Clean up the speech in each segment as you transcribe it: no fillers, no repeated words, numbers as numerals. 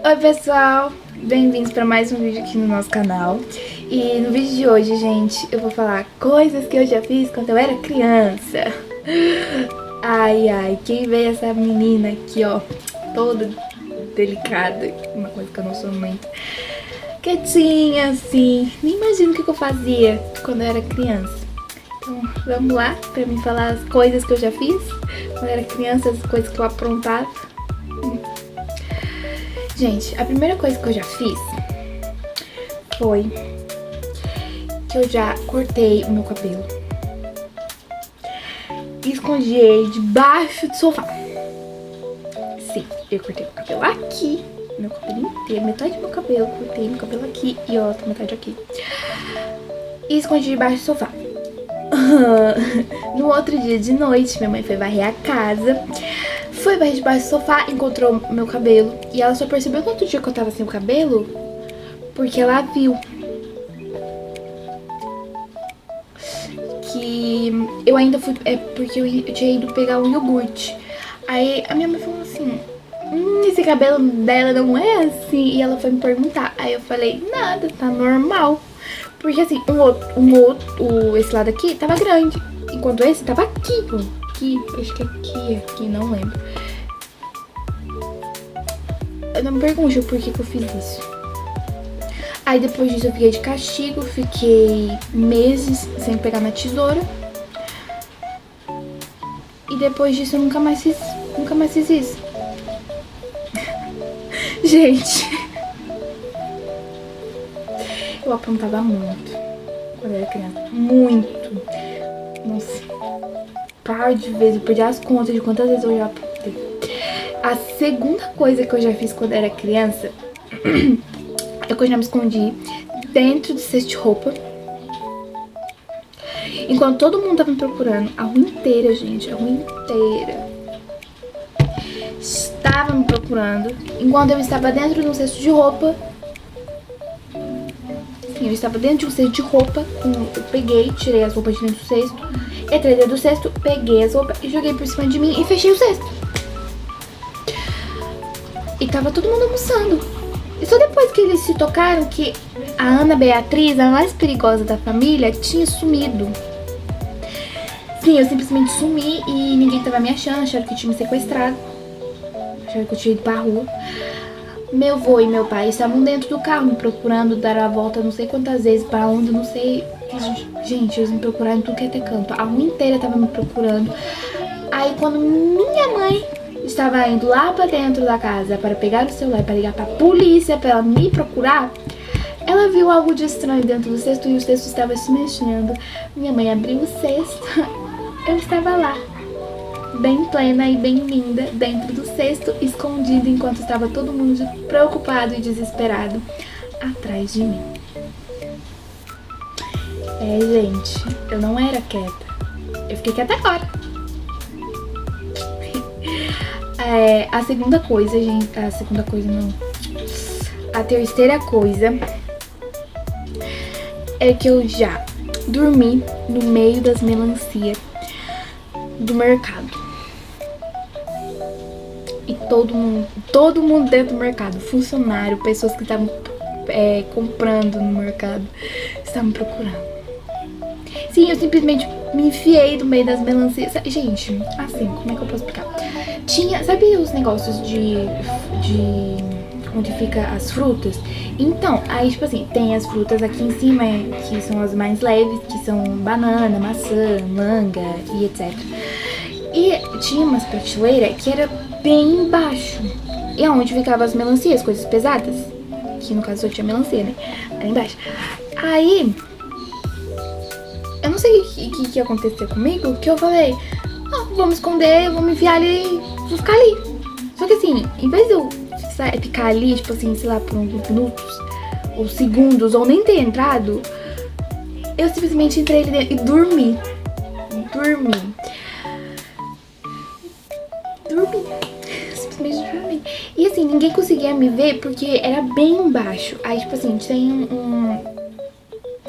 Oi pessoal, bem-vindos para mais um vídeo aqui no nosso canal. E no vídeo de hoje, gente, eu vou falar coisas que eu já fiz quando eu era criança. Ai, ai, quem vê essa menina aqui, ó, toda delicada, uma coisa que eu não sou muito quietinha, assim. Nem imagino o que eu fazia quando eu era criança. Então, vamos lá pra mim falar as coisas que eu já fiz quando eu era criança, as coisas que eu aprontava. Gente, a primeira coisa que eu já fiz foi que eu já cortei o meu cabelo e escondi ele debaixo do sofá. Sim, eu cortei meu cabelo aqui, meu cabelo inteiro, metade do meu cabelo, cortei meu cabelo aqui e outra metade aqui. E escondi debaixo do sofá. No outro dia de noite, minha mãe foi varrer a casa. Foi varrer debaixo do sofá, encontrou meu cabelo. E ela só percebeu no outro dia que eu tava sem o cabelo porque ela viu que eu ainda fui... É porque eu tinha ido pegar um iogurte. Aí a minha mãe falou assim: esse cabelo dela não é assim. E ela foi me perguntar. Aí eu falei: nada, tá normal. Porque assim, esse lado aqui tava grande, enquanto esse tava aqui, ó. Aqui, acho que aqui, não lembro. Não me pergunte por que eu fiz isso. Aí depois disso eu fiquei de castigo, fiquei meses sem pegar na tesoura. E depois disso eu nunca mais fiz isso. Gente, eu aprontava muito quando eu era criança. Muito. Nossa, par de vezes, eu perdi as contas de quantas vezes eu já aprontei. A segunda coisa que eu já fiz quando eu era criança é que eu já me escondi dentro do cesto de roupa. Enquanto todo mundo tava me procurando, a rua inteira, gente, a rua inteira estava me procurando. Enquanto eu estava dentro de um cesto de roupa. Eu estava dentro de um cesto de roupa, eu peguei, tirei as roupas de dentro do cesto, entrei dentro do cesto, peguei as roupas e joguei por cima de mim e fechei o cesto. E tava todo mundo almoçando. E só depois que eles se tocaram que a Ana Beatriz, a mais perigosa da família, tinha sumido. Sim, eu simplesmente sumi e ninguém tava me achando, acharam que eu tinha me sequestrado, acharam que eu tinha ido pra rua. Meu avô e meu pai estavam dentro do carro me procurando, deram a volta não sei quantas vezes, pra onde, não sei. Gente, eles me procuraram em tudo que é canto. A rua inteira tava me procurando. Aí quando minha mãe estava indo lá pra dentro da casa para pegar o celular, para ligar pra polícia, pra ela me procurar, ela viu algo de estranho dentro do cesto e o cesto estava se mexendo. Minha mãe abriu o cesto, eu estava lá, bem plena e bem linda, dentro do cesto, escondida, enquanto estava todo mundo preocupado e desesperado atrás de mim. É, gente, eu não era quieta. Eu fiquei quieta agora. A segunda coisa, gente... A segunda coisa, não. A terceira coisa é que eu já dormi no meio das melancias do mercado. E todo mundo dentro do mercado, funcionário, pessoas que estavam comprando no mercado, estavam me procurando. Sim, eu simplesmente me enfiei no meio das melancias. Gente, assim, como é que eu posso explicar? Tinha, sabe os negócios de onde fica as frutas? Então, aí tipo assim, tem as frutas aqui em cima, que são as mais leves, que são banana, maçã, manga e etc. E tinha umas prateleiras que era bem embaixo. E aonde ficavam as melancias, coisas pesadas. Que no caso só tinha melancia, né? Era embaixo. Aí, eu não sei o que aconteceu comigo, que eu falei: vou me esconder, vou me enfiar ali, vou ficar ali. Só que assim, em vez de eu ficar ali, tipo assim, sei lá, por uns minutos, ou segundos, ou nem ter entrado, eu simplesmente entrei ali dentro e dormi. Simplesmente dormi. E assim, ninguém conseguia me ver porque era bem embaixo. Aí, tipo assim, tem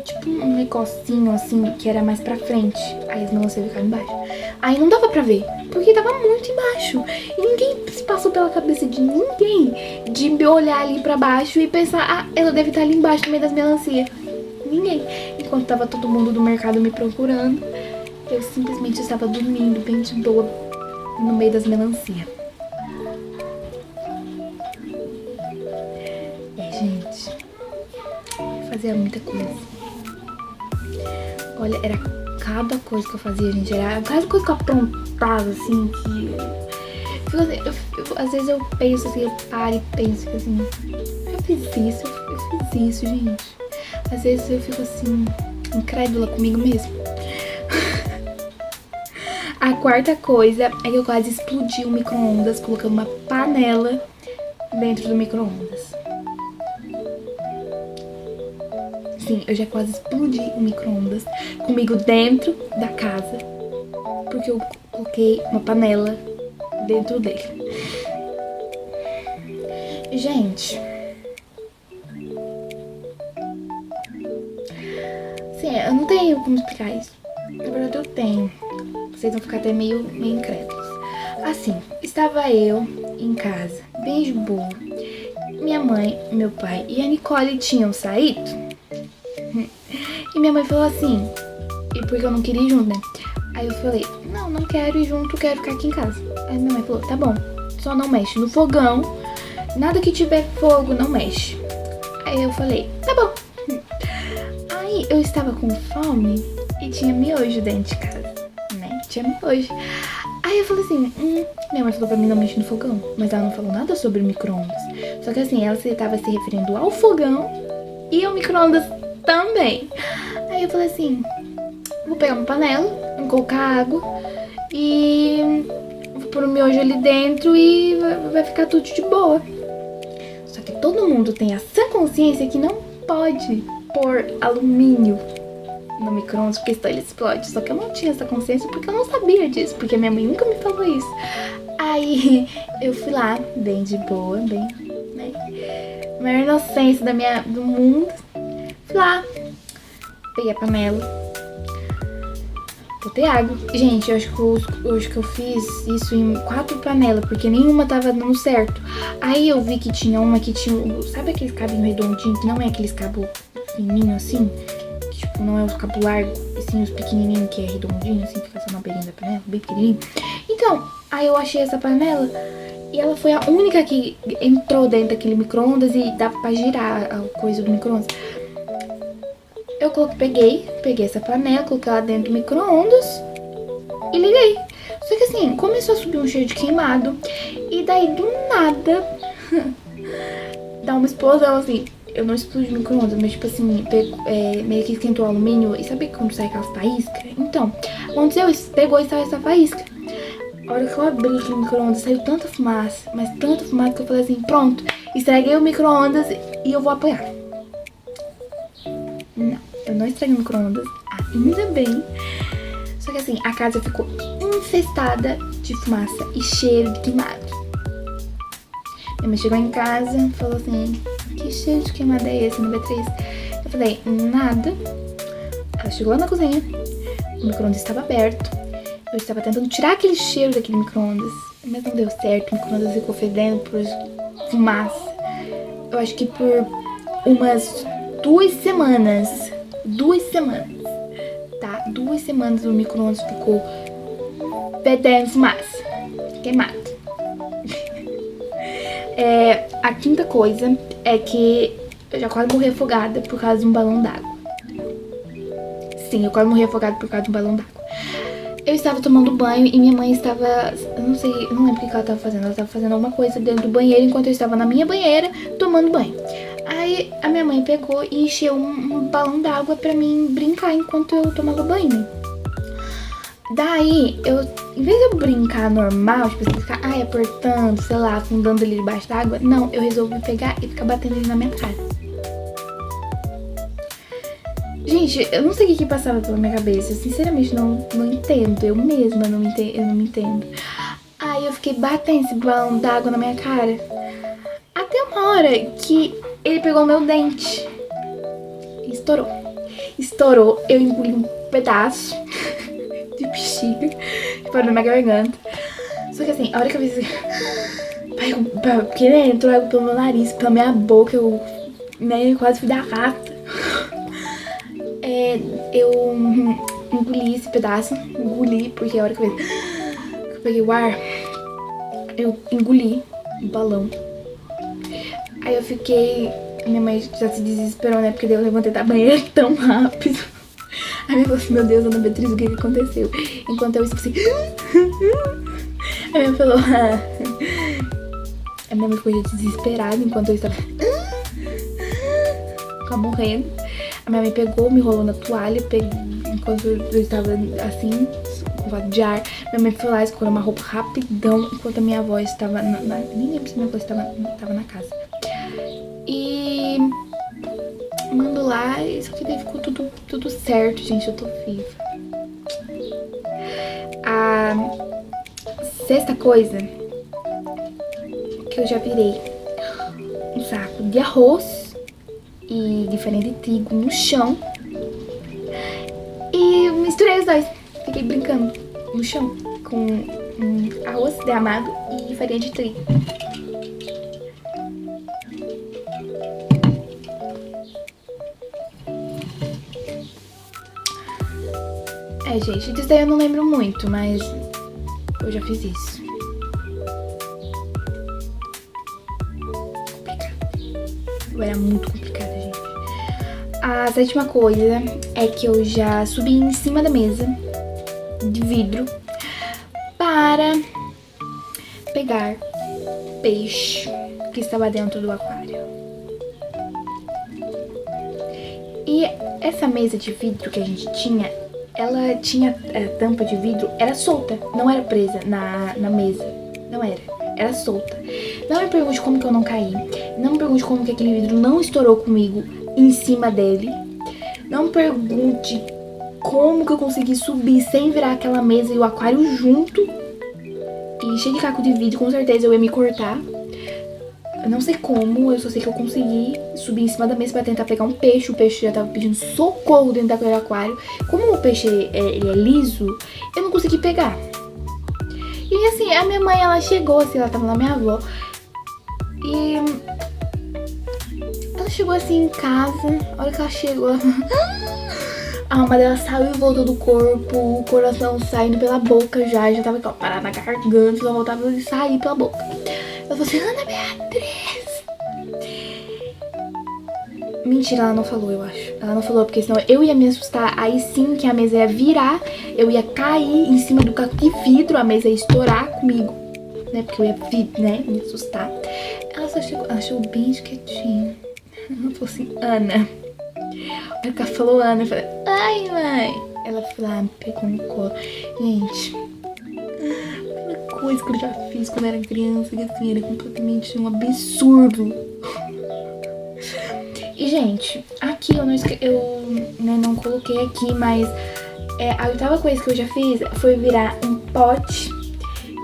tipo um negocinho assim que era mais pra frente. Aí as melancias ficaram embaixo. Aí não dava pra ver, porque tava muito embaixo. E ninguém se passou pela cabeça de ninguém de me olhar ali pra baixo e pensar, ah, ela deve estar ali embaixo no meio das melancias. Ninguém. Enquanto tava todo mundo do mercado me procurando, eu simplesmente estava dormindo bem de boa no meio das melancias. Gente, eu fazia muita coisa. Olha, era cada coisa que eu fazia, gente. Era cada coisa que eu aprontava, assim, que... às vezes eu penso assim, eu paro e penso assim, eu fiz isso, gente. Às vezes eu fico assim, incrédula comigo mesmo. A quarta coisa é que eu quase explodi o micro-ondas colocando uma panela dentro do micro-ondas. Sim, eu já quase explodi o micro-ondas comigo dentro da casa, porque eu coloquei uma panela dentro dele. Gente, sim, eu não tenho como explicar isso. Na verdade eu tenho. Vocês vão ficar até meio incrédulos. Assim, estava eu em casa, bem de boa. Minha mãe, meu pai e a Nicole tinham saído. E minha mãe falou assim, e porque eu não queria ir junto, né? Aí eu falei, não quero ir junto, quero ficar aqui em casa. Aí minha mãe falou, tá bom, só não mexe no fogão, nada que tiver fogo, não mexe. Aí eu falei, tá bom. Aí eu estava com fome e tinha miojo dentro de casa, né? Tinha miojo. Aí eu falei assim, minha mãe falou pra mim não mexer no fogão, mas ela não falou nada sobre o micro-ondas. Só que assim, ela estava se referindo ao fogão e ao micro-ondas também. Aí eu falei assim, vou pegar uma panela, vou colocar água e vou pôr o miojo ali dentro e vai ficar tudo de boa. Só que todo mundo tem essa consciência que não pode pôr alumínio no micro-ondas porque senão ele explode. Só que eu não tinha essa consciência porque eu não sabia disso, porque minha mãe nunca me falou isso. Aí eu fui lá, bem de boa, bem, né, maior inocência do mundo. Fui lá, peguei a panela, botei água. Gente, eu acho que eu fiz isso em 4 panelas, porque nenhuma tava dando certo. Aí eu vi que tinha uma que tinha, sabe aqueles cabinhos redondinhos, que não é aqueles cabos fininhos assim? Que tipo, não é os cabos largos, e sim os pequenininhos que é redondinho, assim, fica só na beirinha da panela, bem pequenininho. Então, aí eu achei essa panela e ela foi a única que entrou dentro daquele micro-ondas e dava pra girar a coisa do micro-ondas. Eu peguei essa panela, coloquei ela dentro do micro-ondas e liguei. Só que assim, começou a subir um cheiro de queimado. E daí, do nada, dá uma explosão, assim. Eu não explodi o micro-ondas, mas tipo assim, meio que esquentou o alumínio. E sabe quando sai aquelas faíscas? Então, aconteceu isso, pegou e saiu essa faísca. A hora que eu abri aquele micro-ondas, saiu tanta fumaça, mas tanta fumaça que eu falei assim, pronto, estraguei o micro-ondas e eu vou apanhar. Não, eu não estraguei o micro-ondas, ainda bem. Só que assim, a casa ficou infestada de fumaça e cheiro de queimado. Minha mãe chegou em casa e falou assim, que cheiro de queimado é esse no B3? Eu falei, nada. Ela chegou lá na cozinha, o micro-ondas estava aberto. Eu estava tentando tirar aquele cheiro daquele micro-ondas, mas não deu certo. O micro-ondas ficou fedendo por fumaça. Eu acho que por umas 2 semanas. 2 semanas, tá? 2 semanas o micro-ondas ficou fedendo fumaça, queimado. A quinta coisa é que eu já quase morri afogada por causa de um balão d'água. Sim, eu quase morri afogada por causa de um balão d'água. Eu estava tomando banho e minha mãe estava, eu não lembro o que ela estava fazendo. Ela estava fazendo alguma coisa dentro do banheiro enquanto eu estava na minha banheira tomando banho. Aí a minha mãe pegou e encheu um balão d'água pra mim brincar enquanto eu tomava banho. Daí, em vez de eu brincar normal, tipo assim, ficar apertando, sei lá, afundando ele debaixo d'água, não, eu resolvi pegar e ficar batendo ele na minha cara. Gente, eu não sei o que passava pela minha cabeça, eu sinceramente não entendo, eu mesma não me entendo. Aí eu fiquei batendo esse balão d'água na minha cara, até uma hora que ele pegou meu dente e estourou. Estourou, eu engoli um pedaço de bexiga que parou na minha garganta. Só que assim, a hora que eu fiz Porque, né, entrou água pelo meu nariz, pela minha boca, eu, né, quase fui dar rata. Eu engoli esse pedaço, porque a hora que eu peguei o ar, eu engoli o balão. Aí eu fiquei... Minha mãe já se desesperou, né? Porque daí eu levantei da banheira tão rápido. Aí minha falou assim, meu Deus, Ana Beatriz, o que aconteceu? Enquanto eu assim... Aí minha mãe falou... A minha mãe ficou desesperada enquanto eu estava... Ficava morrendo. A minha mãe pegou, me enrolou na toalha, enquanto eu estava assim, com falta de ar. Minha mãe foi lá, escolheu uma roupa rapidão, enquanto a minha avó estava nem lembro se minha avó estava na casa. E mandou lá, isso aqui daí ficou tudo certo, gente, eu tô viva. A sexta coisa que eu já virei um saco de arroz e de farinha de trigo no chão e misturei os dois. Fiquei brincando no chão com arroz derramado e farinha de trigo. Gente, disso daí eu não lembro muito, mas eu já fiz isso. Complicado. Era muito complicado, gente. A sétima coisa é que eu já subi em cima da mesa de vidro para pegar peixe que estava dentro do aquário. E essa mesa de vidro que a gente tinha, ela tinha a tampa de vidro, era solta, não era presa na mesa, não era solta. Não me pergunte como que eu não caí, não me pergunte como que aquele vidro não estourou comigo em cima dele, não me pergunte como que eu consegui subir sem virar aquela mesa e o aquário junto e cheio de caco de vidro, com certeza eu ia me cortar. Eu não sei como, eu só sei que eu consegui subir em cima da mesa pra tentar pegar um peixe. O peixe já tava pedindo socorro dentro daquele aquário. Como o peixe ele é liso, eu não consegui pegar. E assim, a minha mãe, ela chegou, assim, ela tava lá, minha avó. E ela chegou assim em casa, a hora que ela chegou, a alma dela saiu e voltou do corpo, o coração saindo pela boca já tava parado na garganta, só voltava a sair pela boca. Ela falou assim, Ana Beatriz. Mentira, ela não falou, eu acho. Ela não falou, porque senão eu ia me assustar. Aí sim que a mesa ia virar, eu ia cair em cima do caco de vidro, a mesa ia estourar comigo, né? Porque eu ia, né, me assustar. Ela só chegou, ela chegou bem quietinha. Ela falou assim, Ana. Aí ela falou Ana, eu falei, ai, mãe. Ela foi lá, me pegou no colo. Gente, coisa que eu já fiz quando era criança, que assim, era completamente um absurdo. E, gente, aqui eu não coloquei aqui, mas a oitava coisa que eu já fiz foi virar um pote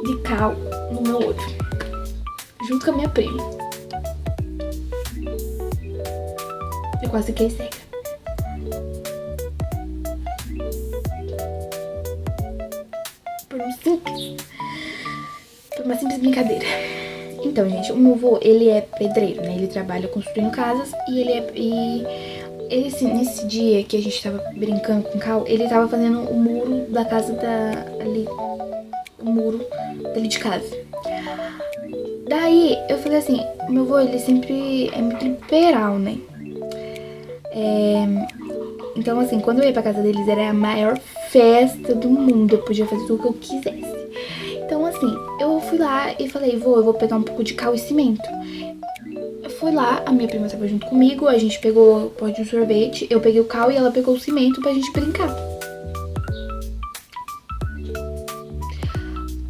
de cal no meu olho, junto com a minha prima. Eu quase fiquei cega. Por uma simples brincadeira. Então, gente, o meu avô, ele é pedreiro, né? Ele trabalha construindo casas e ele assim, nesse dia que a gente tava brincando com o cal, ele tava fazendo o muro da casa o muro dali de casa. Daí, eu falei assim, o meu avô, ele sempre é muito liberal, né? Então, assim, quando eu ia pra casa deles, era a maior festa do mundo. Eu podia fazer tudo o que eu quisesse. Então, assim, eu fui lá e falei, vô, eu vou pegar um pouco de cal e cimento. Eu fui lá, a minha prima estava junto comigo, a gente pegou o pote de sorvete, eu peguei o cal e ela pegou o cimento pra gente brincar.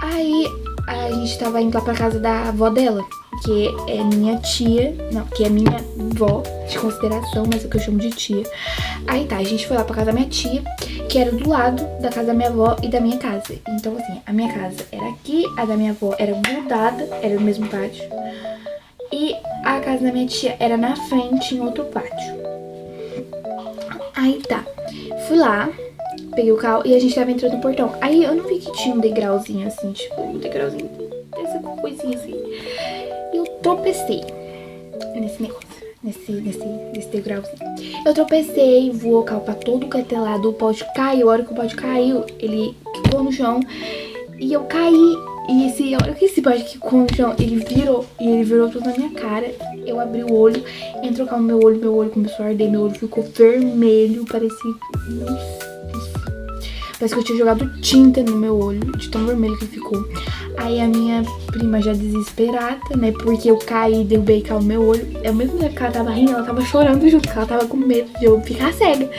Aí, a gente tava indo lá pra casa da avó dela, que é minha tia, não, que é minha vó de consideração, mas é o que eu chamo de tia. Aí tá, a gente foi lá pra casa da minha tia, que era do lado da casa da minha avó e da minha casa. Então, assim, a minha casa era aqui, a da minha avó era grudada, era no mesmo pátio. E a casa da minha tia era na frente, em outro pátio. Aí tá, fui lá, peguei o carro e a gente tava entrando no portão. Aí eu não vi que tinha um degrauzinho assim, tipo, um degrauzinho dessa coisinha assim. tropecei nesse negócio, nesse degrauzinho. Eu tropecei, voou cal pra todo canto lado, o pote caiu. A hora que o pote caiu, ele ficou no chão e eu caí. E a hora que esse pote ficou no chão, ele virou tudo na minha cara. Eu abri o olho, entrou cal no meu olho começou a arder, meu olho ficou vermelho, parecia... Parece que eu tinha jogado tinta no meu olho, de tão vermelho que ficou. Aí a minha prima já desesperada, né, porque eu caí e derrubei cal no meu olho. Ao mesmo tempo que ela tava rindo, ela tava chorando junto, porque ela tava com medo de eu ficar cega.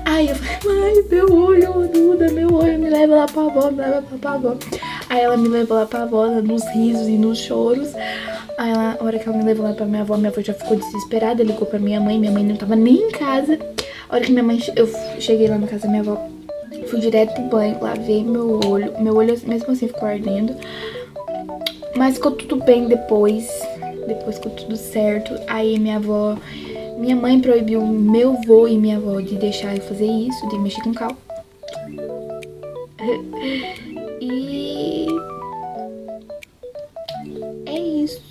Aí eu falei, mãe, meu olho, Duda, meu olho, me leva lá pra avó, me leva pra avó. Aí ela me levou lá pra avó, nos risos e nos choros. Aí ela, a hora que ela me levou lá pra minha avó já ficou desesperada, ligou pra minha mãe não tava nem em casa. A hora que eu cheguei lá na casa da minha avó, fui direto pro banho, lavei meu olho mesmo assim ficou ardendo. Mas ficou tudo bem depois ficou tudo certo. Aí minha mãe proibiu meu avô e minha avó de deixar eu fazer isso, de mexer com cal. E é isso.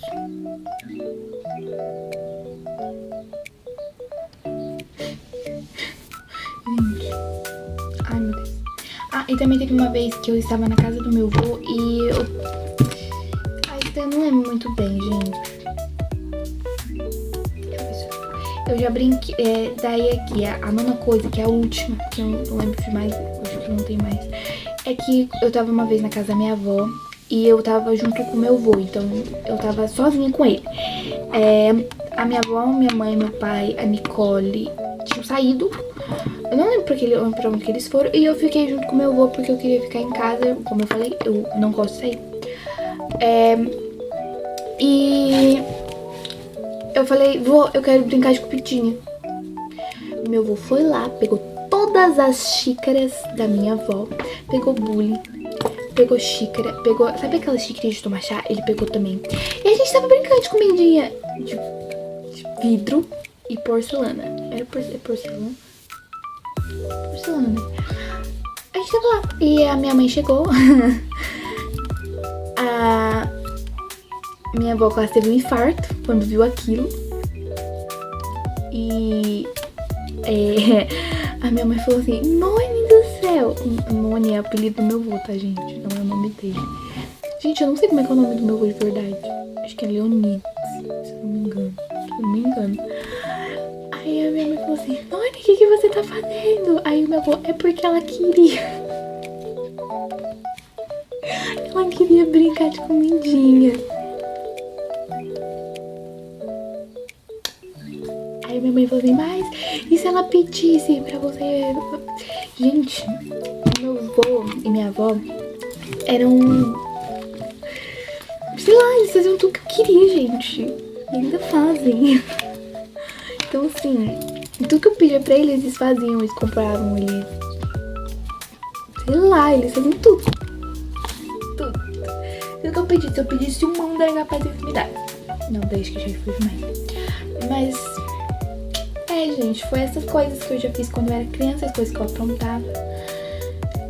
Gente, ai meu Deus. E também teve uma vez que eu estava na casa do meu avô e eu não lembro muito bem, gente. Eu já brinquei, daí aqui, a nona coisa, que é a última, que eu não lembro de mais, acho que não tem mais. É que eu tava uma vez na casa da minha avó e eu tava junto com meu avô, então eu tava sozinha com ele. A minha avó, minha mãe, meu pai, a Nicole tinham saído. Eu não lembro pra onde que eles foram. E eu fiquei junto com meu avô porque eu queria ficar em casa. Como eu falei, eu não gosto de sair. E eu falei, vô, eu quero brincar de cupitinha. Meu avô foi lá, pegou todas as xícaras da minha avó, pegou bule, pegou xícara, pegou... Sabe aquela xícara de tomar chá? Ele pegou também. E a gente tava brincando de comidinha de vidro e porcelana. Era porcelana? Porcelana, né? A gente tava lá. E a minha mãe chegou. A minha avó quase teve um infarto quando viu aquilo. E a minha mãe falou assim, Noni do céu. Noni é o apelido do meu avô, tá, gente? Não é o nome dele. Gente, eu não sei como é que é o nome do meu avô de verdade. Acho que é Leonides, se eu não me engano. Aí a minha mãe falou assim, Noni, o que você tá fazendo? Aí o meu avô, é porque ela queria. Ela queria brincar de comidinha. Aí minha mãe falou assim, mas e se ela pedisse pra você? Gente, meu avô e minha avó eram... Sei lá, eles faziam tudo que eu queria, gente. E ainda fazem. Então assim, tudo que eu pedia pra eles, eles faziam, eles compravam, eles... Sei lá, eles faziam tudo. Tudo. Tudo que eu pedisse, se eu pedisse um mundo era capaz de me dar. Não, desde que já foi demais. Mas... gente, foi essas coisas que eu já fiz quando eu era criança, as coisas que eu aprontava.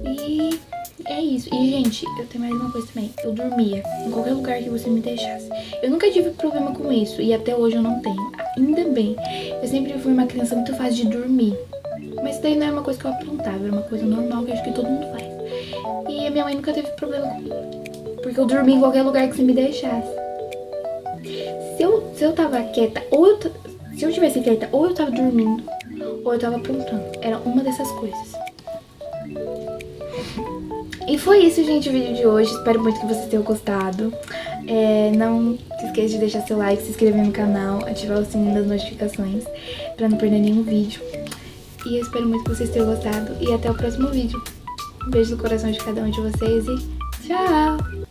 E é isso. E, gente, eu tenho mais uma coisa também. Eu dormia em qualquer lugar que você me deixasse. Eu nunca tive problema com isso e até hoje eu não tenho. Ainda bem. Eu sempre fui uma criança muito fácil de dormir. Mas isso daí não é uma coisa que eu aprontava, era uma coisa normal que eu acho que todo mundo faz. E a minha mãe nunca teve problema comigo. Porque eu dormia em qualquer lugar que você me deixasse. Se eu tava quieta, se eu tivesse quieta, ou eu tava dormindo, ou eu tava aprontando. Era uma dessas coisas. E foi isso, gente, o vídeo de hoje. Espero muito que vocês tenham gostado. Não se esqueça de deixar seu like, se inscrever no canal, ativar o sininho das notificações pra não perder nenhum vídeo. E eu espero muito que vocês tenham gostado. E até o próximo vídeo. Um beijo no coração de cada um de vocês e tchau!